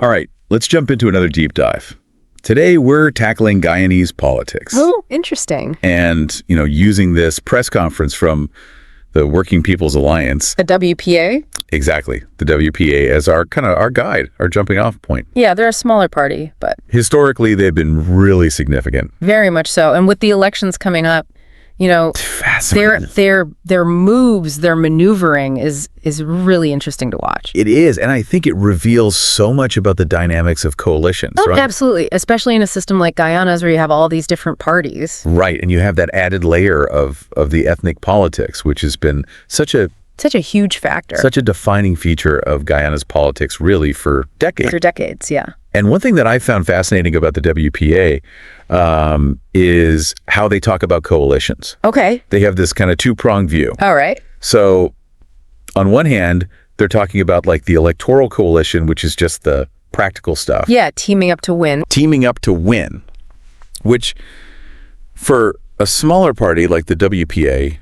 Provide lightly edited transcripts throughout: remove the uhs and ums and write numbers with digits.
All right, let's jump into another deep dive. Today, we're tackling Guyanese politics. Oh, interesting. And, using this press conference from the Working People's Alliance. The WPA? Exactly. The WPA as our guide, our jumping off point. Yeah, they're a smaller party, but historically, they've been really significant. Very much so. And with the elections coming up, their moves, their maneuvering is really interesting to watch. It is, and I think it reveals so much about the dynamics of coalitions, Oh, right? absolutely, especially in a system like Guyana's where you have all these different parties. Right, and you have that added layer of the ethnic politics, which has been such a huge factor. Such a defining feature of Guyana's politics, really, for decades. For decades, yeah. And one thing that I found fascinating about the WPA is how they talk about coalitions. Okay. They have this kind of two-pronged view. All right. So on one hand, they're talking about like the Electoral coalition, which is just the practical stuff. Yeah, teaming up to win. Teaming up to win, which for a smaller party like the WPA,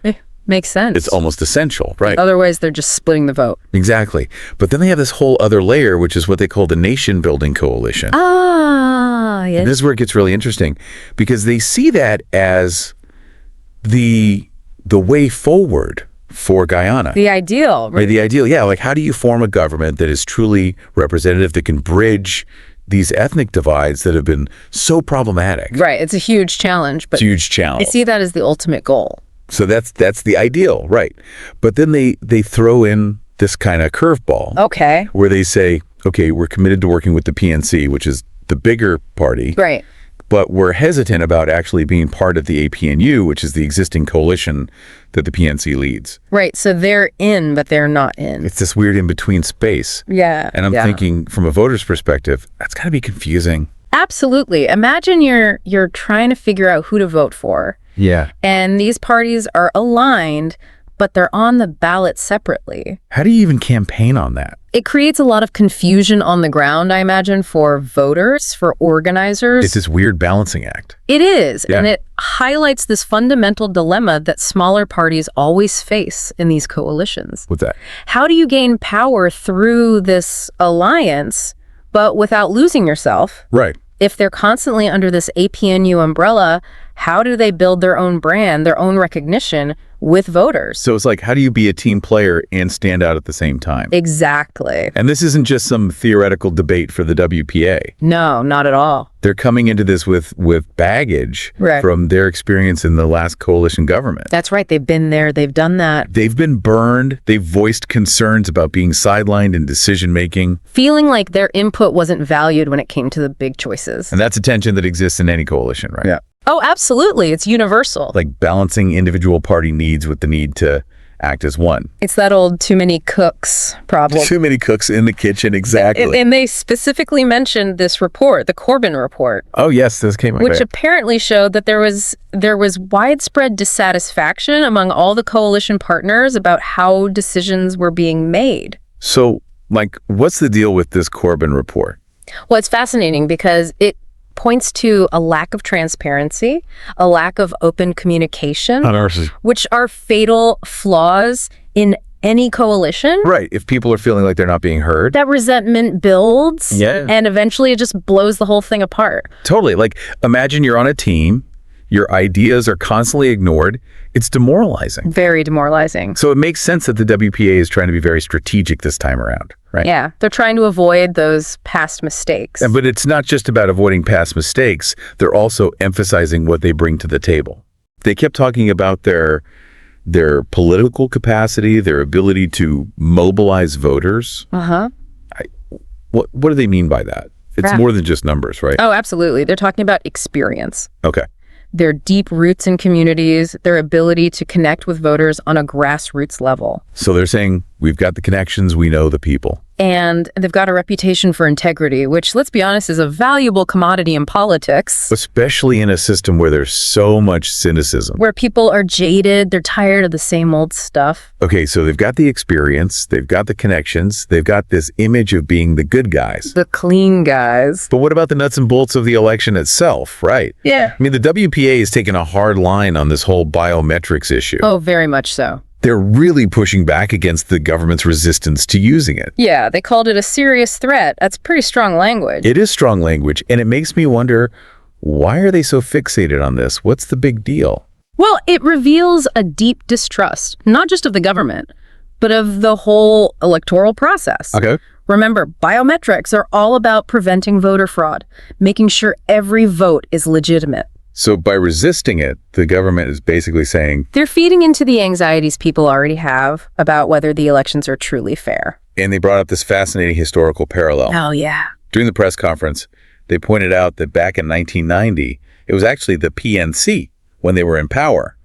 makes sense. it's almost essential, right? Otherwise, they're just splitting the vote. Exactly. But then they have this whole other layer, which is what they call the nation-building coalition. Ah, yes. And this is where it gets really interesting, because they see that as the way forward for Guyana. The ideal. Right, the ideal, yeah. Like, how do you form a government that is truly representative, that can bridge these ethnic divides that have been so problematic? Right. It's a huge challenge. But Huge challenge. I see that as the ultimate goal. So that's the ideal, right? But then they throw in this kind of curveball. Okay. Where they say, okay, we're committed to working with the PNC, which is the bigger party. Right. But we're hesitant about actually being part of the APNU, which is the existing coalition that the PNC leads. Right. So they're in, but they're not in. It's this weird in-between space. Yeah. And I'm thinking, from a voter's perspective, that's got to be confusing. Absolutely. Imagine you're trying to figure out who to vote for. Yeah. And these parties are aligned, but they're on the ballot separately. How do you even campaign on that? It creates a lot of confusion on the ground, I imagine, for voters, for organizers. It's this weird balancing act. It is. Yeah. And it highlights this fundamental dilemma that smaller parties always face in these coalitions. What's that? How do you gain power through this alliance, but without losing yourself? Right. If they're constantly under this APNU umbrella, how do they build their own brand, their own recognition with voters? So it's like, how do you be a team player and stand out at the same time? Exactly. And this isn't just some theoretical debate for the WPA. No, not at all. They're coming into this with baggage from their experience in the last coalition government. That's right. They've been there. They've done that. They've been burned. They've voiced concerns about being sidelined in decision-making. Feeling like their input wasn't valued when it came to the big choices. And that's a tension that exists in any coalition, right? Yeah. Oh, absolutely. It's universal. Like balancing individual party needs with the need to act as one. It's that old too many cooks problem. Too many cooks in the kitchen, exactly. And they specifically mentioned this report, the Corbyn report. Oh, yes, this came up. Which apparently showed that there was widespread dissatisfaction among all the coalition partners about how decisions were being made. So, like, what's the deal with this Corbyn report? Well, it's fascinating because it points to a lack of transparency, a lack of open communication, which are fatal flaws in any coalition. Right. If people are feeling like they're not being heard. That resentment builds. Yeah. And eventually it just blows the whole thing apart. Totally. Like, imagine you're on a team, your ideas are constantly ignored. It's demoralizing. Very demoralizing. So it makes sense that the WPA is trying to be very strategic this time around, right? Yeah. They're trying to avoid those past mistakes. But it's not just about avoiding past mistakes. They're also emphasizing what they bring to the table. They kept talking about their political capacity, their ability to mobilize voters. Uh-huh. What do they mean by that? It's more than just numbers, right? Oh, absolutely. They're talking about experience. Okay. Their deep roots in communities, their ability to connect with voters on a grassroots level. So they're saying, we've got the connections, we know the people. And they've got a reputation for integrity, which, let's be honest, is a valuable commodity in politics. Especially in a system where there's so much cynicism. Where people are jaded, they're tired of the same old stuff. Okay, so they've got the experience, they've got the connections, they've got this image of being the good guys. The clean guys. But what about the nuts and bolts of the election itself, right? Yeah. I mean, the WPA is taking a hard line on this whole biometrics issue. Oh, very much so. They're really pushing back against the government's resistance to using it. Yeah, they called it a serious threat. That's pretty strong language. It is strong language, and it makes me wonder, why are they so fixated on this? What's the big deal? Well, it reveals a deep distrust, not just of the government, but of the whole electoral process. Okay. Remember, biometrics are all about preventing voter fraud, making sure every vote is legitimate. So by resisting it, the government is basically saying... They're feeding into the anxieties people already have about whether the elections are truly fair. And they brought up this fascinating historical parallel. Oh, yeah. During the press conference, they pointed out that back in 1990, it was actually the PNC, when they were in power,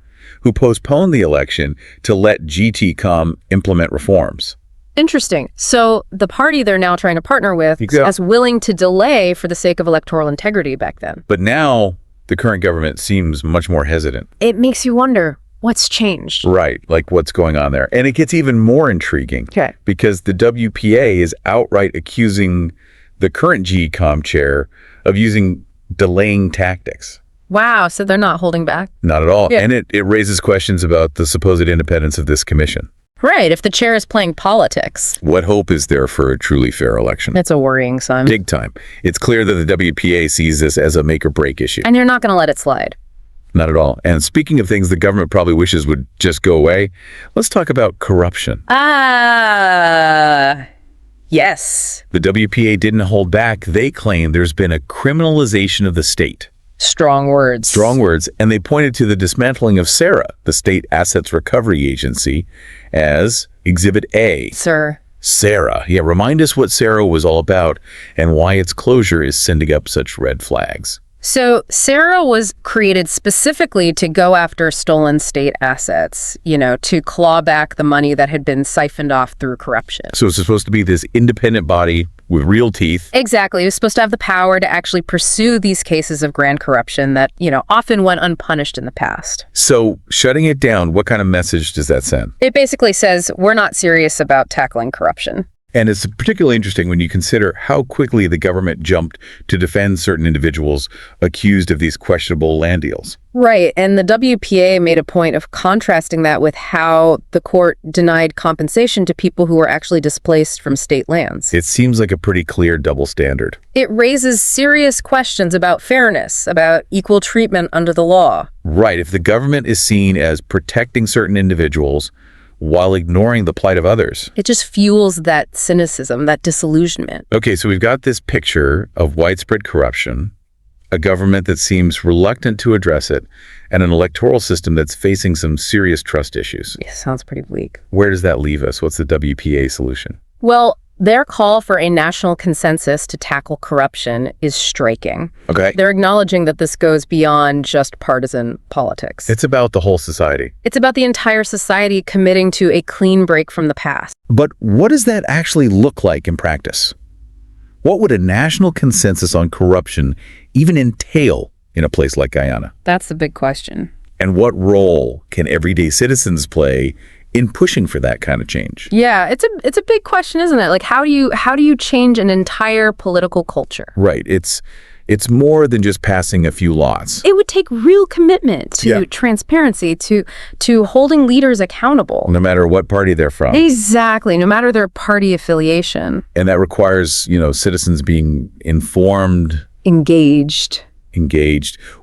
who postponed the election to let GTCOM implement reforms. Interesting. So the party they're now trying to partner with is willing to delay for the sake of electoral integrity back then. But now the current government seems much more hesitant. It makes you wonder, what's changed? Right, like what's going on there. And it gets even more intriguing because the WPA is outright accusing the current GCOM chair of using delaying tactics. Wow, so they're not holding back? Not at all. Yeah. And it raises questions about the supposed independence of this commission. Right, if the chair is playing politics. What hope is there for a truly fair election? It's a worrying sign. Big time. It's clear that the WPA sees this as a make-or-break issue. And you're not going to let it slide. Not at all. And speaking of things the government probably wishes would just go away, let's talk about corruption. Yes. The WPA didn't hold back. They claim there's been a criminalization of the state. Strong words. Strong words. And they pointed to the dismantling of SARA, the State Assets Recovery Agency, as Exhibit A. Sir. SARA. Yeah, remind us what SARA was all about and why its closure is sending up such red flags. So SARA was created specifically to go after stolen state assets, to claw back the money that had been siphoned off through corruption. So it's supposed to be this independent body with real teeth. Exactly. It was supposed to have the power to actually pursue these cases of grand corruption that, often went unpunished in the past. So shutting it down, what kind of message does that send? It basically says we're not serious about tackling corruption. And it's particularly interesting when you consider how quickly the government jumped to defend certain individuals accused of these questionable land deals. Right. And the WPA made a point of contrasting that with how the court denied compensation to people who were actually displaced from state lands. It seems like a pretty clear double standard. It raises serious questions about fairness, about equal treatment under the law. Right. If the government is seen as protecting certain individuals while ignoring the plight of others. It just fuels that cynicism, that disillusionment. Okay, so we've got this picture of widespread corruption, a government that seems reluctant to address it, and an electoral system that's facing some serious trust issues. Yeah, sounds pretty bleak. Where does that leave us? What's the WPA solution? Well, their call for a national consensus to tackle corruption is striking. Okay. They're acknowledging that this goes beyond just partisan politics. It's about the whole society. It's about the entire society committing to a clean break from the past. But what does that actually look like in practice? What would a national consensus on corruption even entail in a place like Guyana? That's the big question. And what role can everyday citizens play in pushing for that kind of change? Yeah, it's a big question, isn't it? Like, how do you change an entire political culture? Right. It's more than just passing a few laws. It would take real commitment to transparency, to holding leaders accountable. No matter what party they're from. Exactly. No matter their party affiliation. And that requires, citizens being informed, engaged,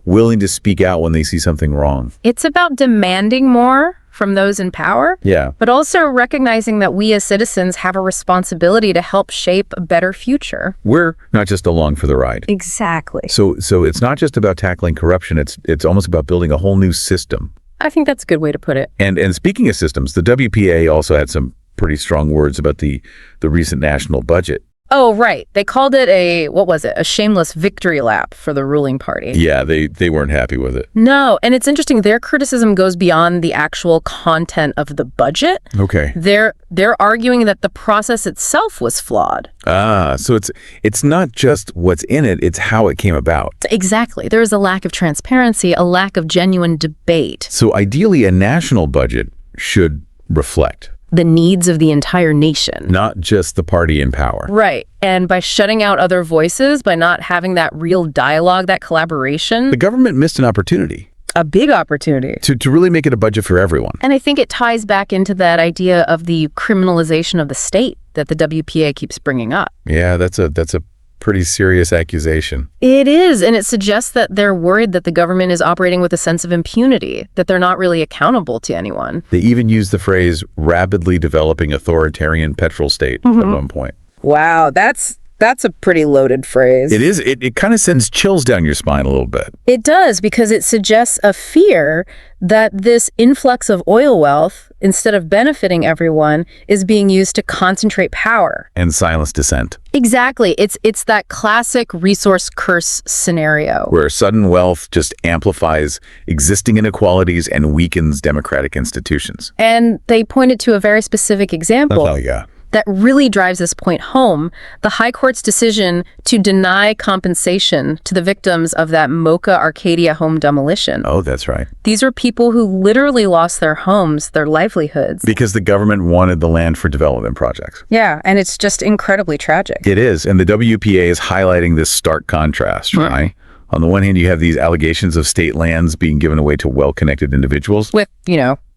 willing to speak out when they see something wrong. It's about demanding more from those in power, but also recognizing that we as citizens have a responsibility to help shape a better future. We're not just along for the ride. Exactly. So it's not just about tackling corruption, it's almost about building a whole new system. I think that's a good way to put it. And speaking of systems, the WPA also had some pretty strong words about the recent national budget. Oh, right. They called it a shameless victory lap for the ruling party. Yeah, they weren't happy with it. No, and it's interesting. Their criticism goes beyond the actual content of the budget. Okay. They're arguing that the process itself was flawed. So it's not just what's in it, it's how it came about. Exactly. There is a lack of transparency, a lack of genuine debate. So ideally, a national budget should reflect the needs of the entire nation. Not just the party in power. Right. And by shutting out other voices, by not having that real dialogue, that collaboration. The government missed an opportunity. A big opportunity. To really make it a budget for everyone. And I think it ties back into that idea of the criminalization of the state that the WPA keeps bringing up. Yeah, that's a pretty serious accusation. It is, and it suggests that they're worried that the government is operating with a sense of impunity, that they're not really accountable to anyone. They even use the phrase rapidly developing authoritarian petrol state at one point. Wow, that's a pretty loaded phrase. It is. It kind of sends chills down your spine a little bit. It does, because it suggests a fear that this influx of oil wealth, instead of benefiting everyone, is being used to concentrate power. And silence dissent. Exactly. It's that classic resource curse scenario. Where sudden wealth just amplifies existing inequalities and weakens democratic institutions. And they pointed to a very specific example. Oh, yeah. That really drives this point home, the High Court's decision to deny compensation to the victims of that Mocha Arcadia home demolition. Oh, that's right. These are people who literally lost their homes, their livelihoods. Because the government wanted the land for development projects. Yeah, and it's just incredibly tragic. It is, and the WPA is highlighting this stark contrast, right? On the one hand, you have these allegations of state lands being given away to well-connected individuals. With,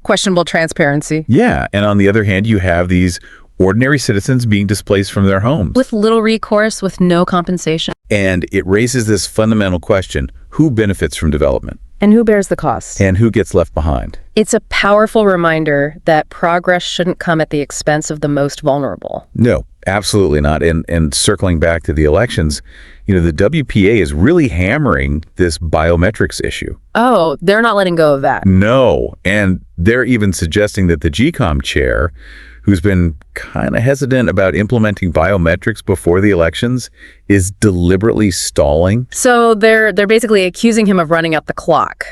questionable transparency. Yeah, and on the other hand, you have these ordinary citizens being displaced from their homes. With little recourse, with no compensation. And it raises this fundamental question, who benefits from development? And who bears the cost? And who gets left behind? It's a powerful reminder that progress shouldn't come at the expense of the most vulnerable. No, absolutely not. And circling back to the elections, the WPA is really hammering this biometrics issue. Oh, they're not letting go of that. No, and they're even suggesting that the GCOM chair, who's been kind of hesitant about implementing biometrics before the elections, is deliberately stalling. So they're basically accusing him of running out the clock.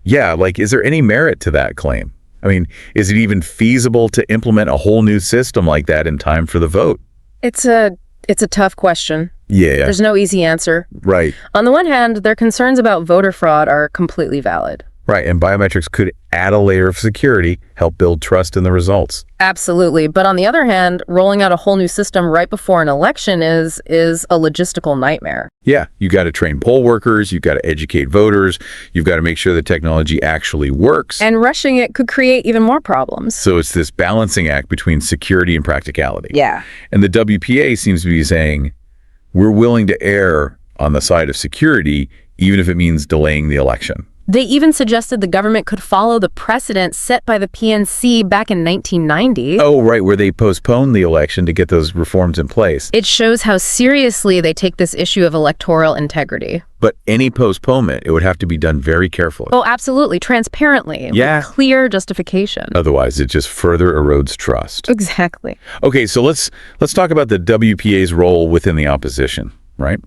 Yeah, is there any merit to that claim? I mean, is it even feasible to implement a whole new system like that in time for the vote? It's a tough question. Yeah. There's no easy answer. Right. On the one hand, their concerns about voter fraud are completely valid. Right, and biometrics could add a layer of security, help build trust in the results. Absolutely. But on the other hand, rolling out a whole new system right before an election is a logistical nightmare. Yeah, you got to train poll workers, you've got to educate voters, you've got to make sure the technology actually works. And rushing it could create even more problems. So it's this balancing act between security and practicality. Yeah. And the WPA seems to be saying, we're willing to err on the side of security, even if it means delaying the election. They even suggested the government could follow the precedent set by the PNC back in 1990. Oh, right, where they postponed the election to get those reforms in place. It shows how seriously they take this issue of electoral integrity. But any postponement, it would have to be done very carefully. Oh, absolutely, transparently, with clear justification. Otherwise, it just further erodes trust. Exactly. Okay, so let's talk about the WPA's role within the opposition, right?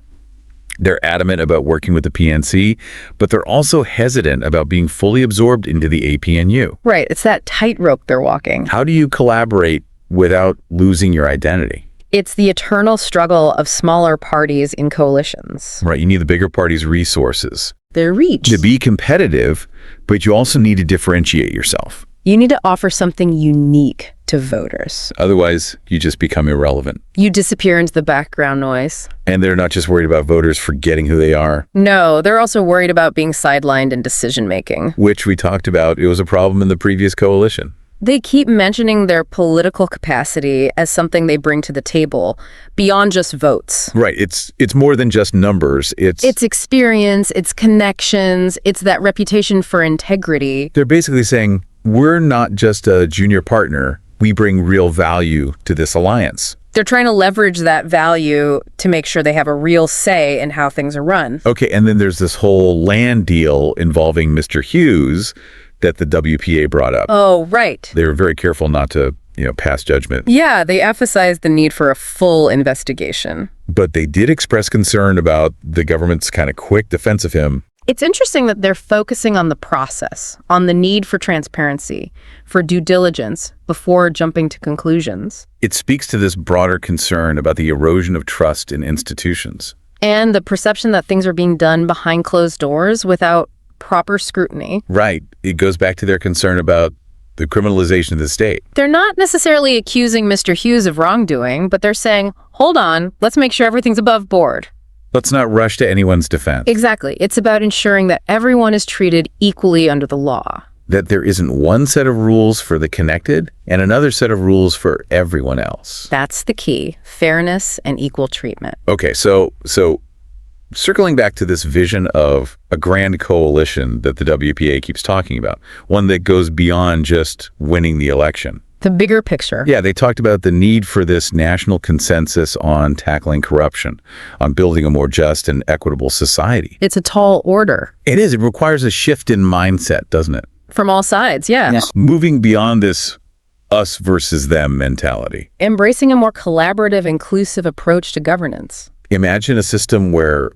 They're adamant about working with the PNC, but they're also hesitant about being fully absorbed into the APNU. Right. It's that tightrope they're walking. How do you collaborate without losing your identity? It's the eternal struggle of smaller parties in coalitions. Right. You need the bigger party's resources. Their reach. To be competitive, but you also need to differentiate yourself. You need to offer something unique to voters. Otherwise, you just become irrelevant. You disappear into the background noise. And they're not just worried about voters forgetting who they are. No, they're also worried about being sidelined in decision-making. Which we talked about. It was a problem in the previous coalition. They keep mentioning their political capacity as something they bring to the table, beyond just votes. Right. It's more than just numbers. It's experience, it's connections, it's that reputation for integrity. They're basically saying, we're not just a junior partner. We bring real value to this alliance. They're trying to leverage that value to make sure they have a real say in how things are run. Okay, and then there's this whole land deal involving Mr. Hughes that the WPA brought up. Oh, right. They were very careful not to, pass judgment. Yeah, they emphasized the need for a full investigation. But they did express concern about the government's kind of quick defense of him. It's interesting that they're focusing on the process, on the need for transparency, for due diligence before jumping to conclusions. It speaks to this broader concern about the erosion of trust in institutions. And the perception that things are being done behind closed doors without proper scrutiny. Right. It goes back to their concern about the criminalization of the state. They're not necessarily accusing Mr. Hughes of wrongdoing, but they're saying, hold on, let's make sure everything's above board. Let's not rush to anyone's defense. Exactly. It's about ensuring that everyone is treated equally under the law. That there isn't one set of rules for the connected and another set of rules for everyone else. That's the key. Fairness and equal treatment. Okay, so circling back to this vision of a grand coalition that the WPA keeps talking about, one that goes beyond just winning the election. The bigger picture. Yeah, they talked about the need for this national consensus on tackling corruption, on building a more just and equitable society. It's a tall order. It is. It requires a shift in mindset, doesn't it? From all sides, yeah. Moving beyond this us versus them mentality. Embracing a more collaborative, inclusive approach to governance. Imagine a system where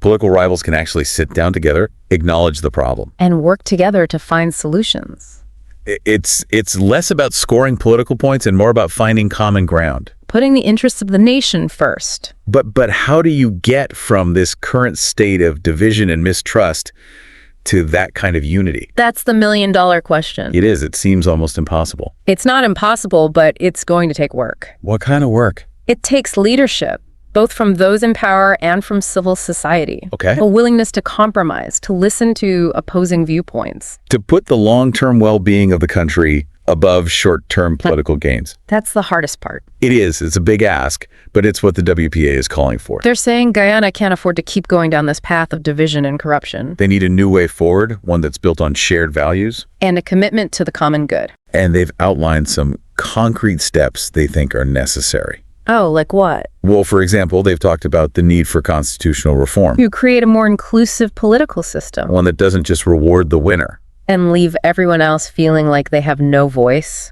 political rivals can actually sit down together, acknowledge the problem. And work together to find solutions. It's less about scoring political points and more about finding common ground. Putting the interests of the nation first. But how do you get from this current state of division and mistrust to that kind of unity? That's the million-dollar question. It is. It seems almost impossible. It's not impossible, but it's going to take work. What kind of work? It takes leadership, both from those in power and from civil society. Okay. A willingness to compromise, to listen to opposing viewpoints. To put the long-term well-being of the country above short-term political gains. That's the hardest part. It is. It's a big ask, but it's what the WPA is calling for. They're saying Guyana can't afford to keep going down this path of division and corruption. They need a new way forward, one that's built on shared values. And a commitment to the common good. And they've outlined some concrete steps they think are necessary. Oh, like what? Well, for example, they've talked about the need for constitutional reform. To create a more inclusive political system. One that doesn't just reward the winner. And leave everyone else feeling like they have no voice.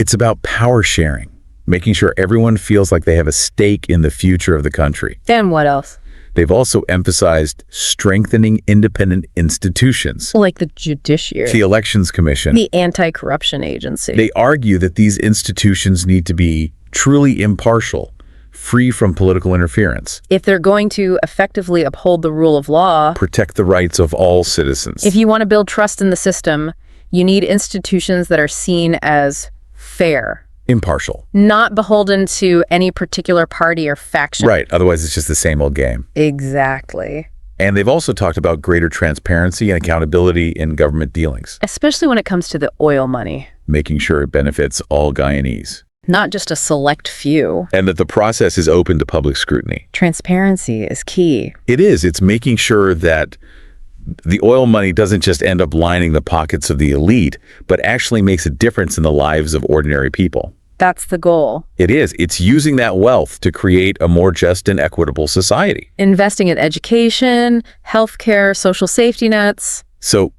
It's about power sharing, making sure everyone feels like they have a stake in the future of the country. And what else? They've also emphasized strengthening independent institutions. Like the judiciary. The Elections Commission. The anti-corruption agency. They argue that these institutions need to be truly impartial, free from political interference. If they're going to effectively uphold the rule of law, protect the rights of all citizens. If you want to build trust in the system, you need institutions that are seen as fair. Impartial. Not beholden to any particular party or faction. Right, otherwise it's just the same old game. Exactly. And they've also talked about greater transparency and accountability in government dealings. Especially when it comes to the oil money. Making sure it benefits all Guyanese. Not just a select few. And that the process is open to public scrutiny. Transparency is key. It is. It's making sure that the oil money doesn't just end up lining the pockets of the elite, but actually makes a difference in the lives of ordinary people. That's the goal. It is. It's using that wealth to create a more just and equitable society. Investing in education, healthcare, social safety nets. So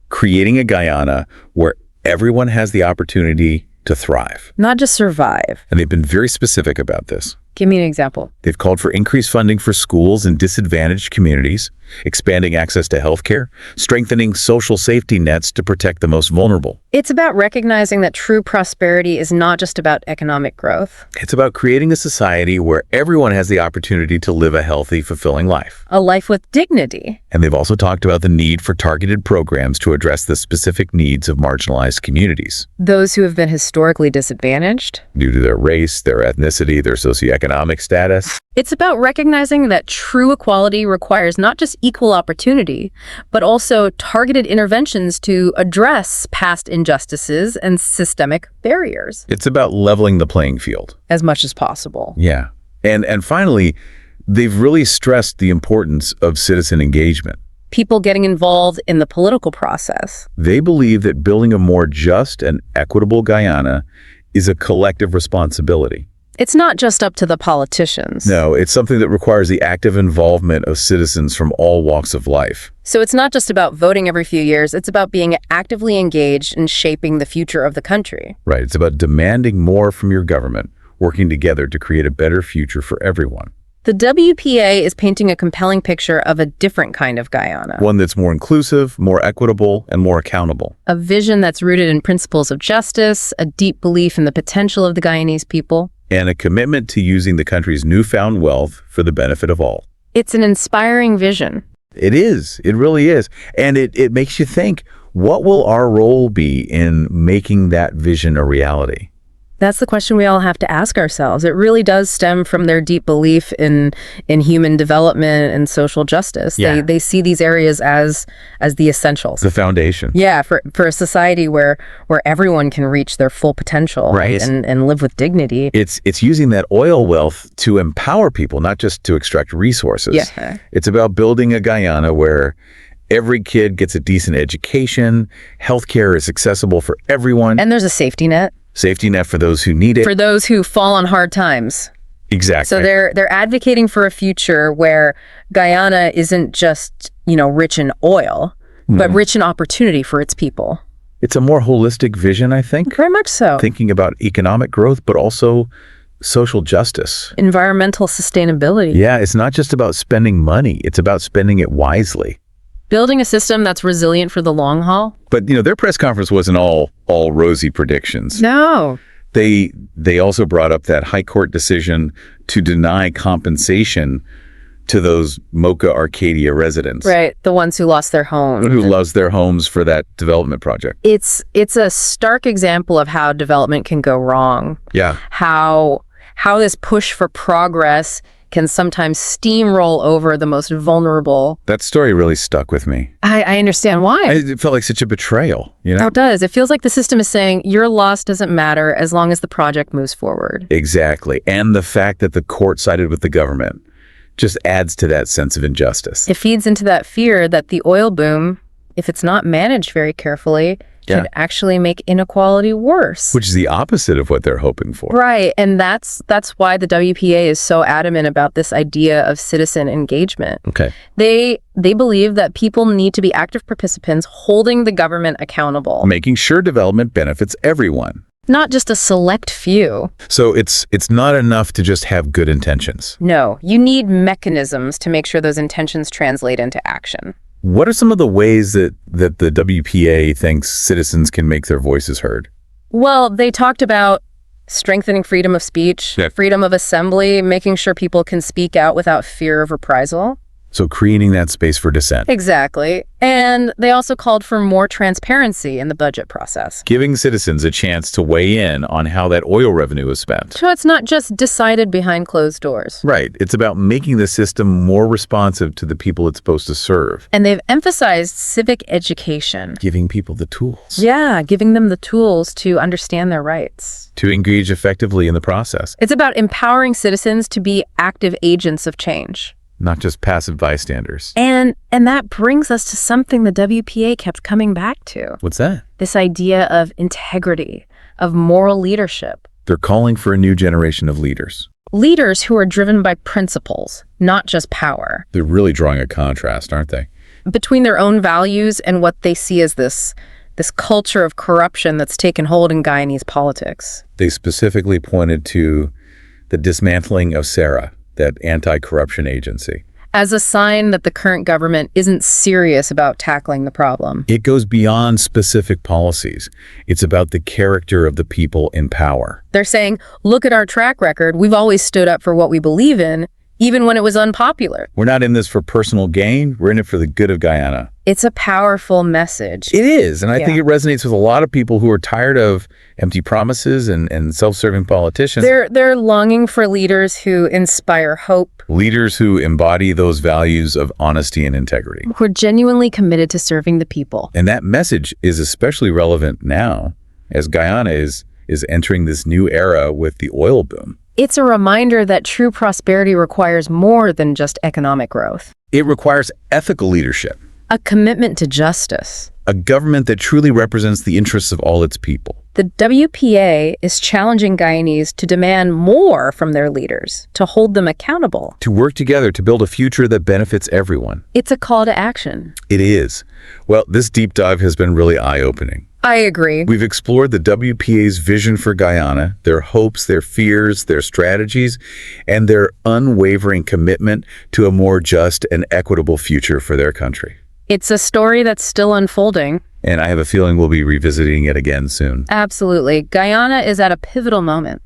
creating a Guyana where everyone has the opportunity to thrive. Not just survive. And they've been very specific about this. Give me an example. They've called for increased funding for schools in disadvantaged communities, expanding access to healthcare, strengthening social safety nets to protect the most vulnerable. It's about recognizing that true prosperity is not just about economic growth. It's about creating a society where everyone has the opportunity to live a healthy, fulfilling life. A life with dignity. And they've also talked about the need for targeted programs to address the specific needs of marginalized communities. Those who have been historically disadvantaged. Due to their race, their ethnicity, their socioeconomic status. It's about recognizing that true equality requires not just equal opportunity, but also targeted interventions to address past injustices and systemic barriers. It's about leveling the playing field. As much as possible. Yeah. And finally, they've really stressed the importance of citizen engagement. People getting involved in the political process. They believe that building a more just and equitable Guyana is a collective responsibility. It's not just up to the politicians. No, it's something that requires the active involvement of citizens from all walks of life. So it's not just about voting every few years, it's about being actively engaged in shaping the future of the country. Right, it's about demanding more from your government, working together to create a better future for everyone. The WPA is painting a compelling picture of a different kind of Guyana. One that's more inclusive, more equitable, and more accountable. A vision that's rooted in principles of justice, a deep belief in the potential of the Guyanese people. And a commitment to using the country's newfound wealth for the benefit of all. It's an inspiring vision. It is. It really is. And it makes you think, what will our role be in making that vision a reality? That's the question we all have to ask ourselves. It really does stem from their deep belief in human development and social justice. Yeah. They see these areas as the essentials. The foundation. Yeah, for a society where everyone can reach their full potential, Right. and live with dignity. It's using that oil wealth to empower people, not just to extract resources. Yeah. It's about building a Guyana where every kid gets a decent education, healthcare is accessible for everyone, And there's a safety net safety net for those who need it. for those who fall on hard times. Exactly. So they're advocating for a future where Guyana isn't just, rich in oil, but rich in opportunity for its people. It's a more holistic vision, I think, Very much so. thinking about economic growth, but also social justice. Environmental sustainability. Yeah, it's not just about spending money. It's about spending it wisely. Building a system that's resilient for the long haul. But, their press conference wasn't all rosy predictions. No. They also brought up that high court decision to deny compensation to those Mocha Arcadia residents. Right. The ones who lost their homes. Who lost their homes for that development project. It's a stark example of how development can go wrong. Yeah. How this push for progress can sometimes steamroll over the most vulnerable. That story really stuck with me. I understand why. It felt like such a betrayal, It does. It feels like the system is saying your loss doesn't matter as long as the project moves forward. Exactly. And the fact that the court sided with the government just adds to that sense of injustice. It feeds into that fear that the oil boom, if it's not managed very carefully, could actually make inequality worse. Which is the opposite of what they're hoping for. Right. And that's why the WPA is so adamant about this idea of citizen engagement. Okay. They believe that people need to be active participants holding the government accountable. Making sure development benefits everyone. Not just a select few. So it's not enough to just have good intentions. No, you need mechanisms to make sure those intentions translate into action. What are some of the ways that the WPA thinks citizens can make their voices heard? Well, they talked about strengthening freedom of speech, freedom of assembly, making sure people can speak out without fear of reprisal. So creating that space for dissent. Exactly. And they also called for more transparency in the budget process. Giving citizens a chance to weigh in on how that oil revenue is spent. So it's not just decided behind closed doors. Right. It's about making the system more responsive to the people it's supposed to serve. And they've emphasized civic education. Giving people the tools. Yeah, giving them the tools to understand their rights. To engage effectively in the process. It's about empowering citizens to be active agents of change. Not just passive bystanders. And that brings us to something the WPA kept coming back to. What's that? This idea of integrity, of moral leadership. They're calling for a new generation of leaders. Leaders who are driven by principles, not just power. They're really drawing a contrast, aren't they? Between their own values and what they see as this culture of corruption that's taken hold in Guyanese politics. They specifically pointed to the dismantling of SARA, that anti-corruption agency. As a sign that the current government isn't serious about tackling the problem. It goes beyond specific policies. It's about the character of the people in power. They're saying, look at our track record. We've always stood up for what we believe in, even when it was unpopular. We're not in this for personal gain. We're in it for the good of Guyana. It's a powerful message. It is, and I think it resonates with a lot of people who are tired of empty promises and self-serving politicians. They're longing for leaders who inspire hope. Leaders who embody those values of honesty and integrity. Who are genuinely committed to serving the people. And that message is especially relevant now, as Guyana is entering this new era with the oil boom. It's a reminder that true prosperity requires more than just economic growth. It requires ethical leadership. A commitment to justice. A government that truly represents the interests of all its people. The WPA is challenging Guyanese to demand more from their leaders, to hold them accountable. To work together to build a future that benefits everyone. It's a call to action. It is. Well, this deep dive has been really eye-opening. I agree. We've explored the WPA's vision for Guyana, their hopes, their fears, their strategies, and their unwavering commitment to a more just and equitable future for their country. It's a story that's still unfolding. And I have a feeling we'll be revisiting it again soon. Absolutely. Guyana is at a pivotal moment.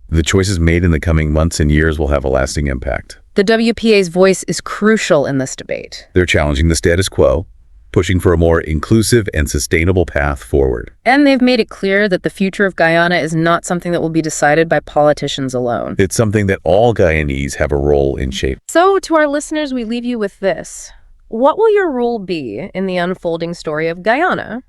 The choices made in the coming months and years will have a lasting impact. The WPA's voice is crucial in this debate. They're challenging the status quo. pushing for a more inclusive and sustainable path forward. And they've made it clear that the future of Guyana is not something that will be decided by politicians alone. It's something that all Guyanese have a role in shaping. So, to our listeners, we leave you with this. What will your role be in the unfolding story of Guyana?